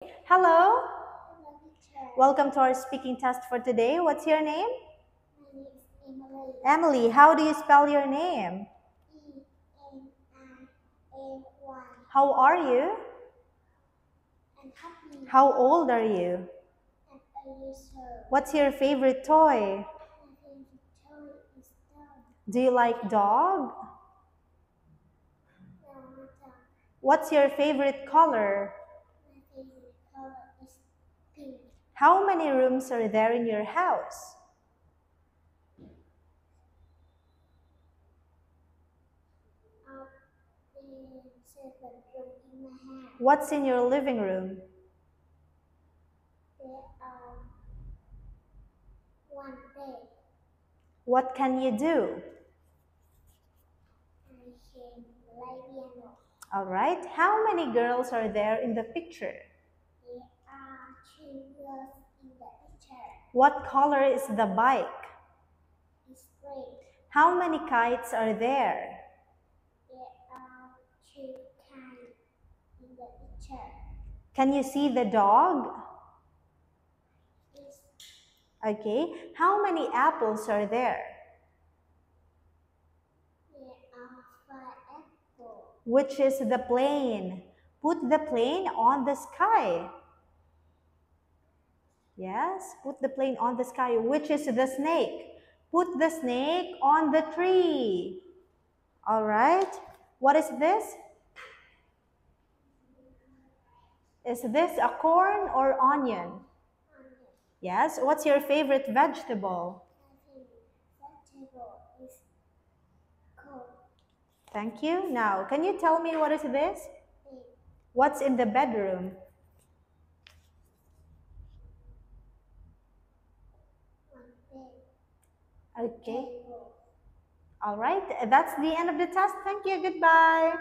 Hello, welcome to our speaking test for today. What's your name? My name is Emily. Emily. How do you spell your name? Emily. How are you? I'm happy. How old are you? I'm a user. What's your favorite toy? My favorite toy is dog. Do you like dog? No, not dog. What's your favorite color? My favorite color is pink. How many rooms are there in your house? In 7 room in my house. What's in your living room? There are one bed. What can you do? I can play piano. All right. How many girls are there in the picture? There are 2 girls in the picture. What color is the bike? It's red. How many kites are there? There are 2 kites in the picture. Can you see the dog? Yes. Okay. How many apples are there? There are 5 apples. Which is the plane? Put the plane on the sky. Yes, put the plane on the sky. Which is the snake? Put the snake on the tree. All right. What is this? Is this a corn or onion? Yes. What's your favorite vegetable? My favorite vegetable is corn. Thank you. Now, can you tell me what is this? Egg. What's in the bedroom? One bed. Okay. Table. All right. That's the end of the test. Thank you. Goodbye.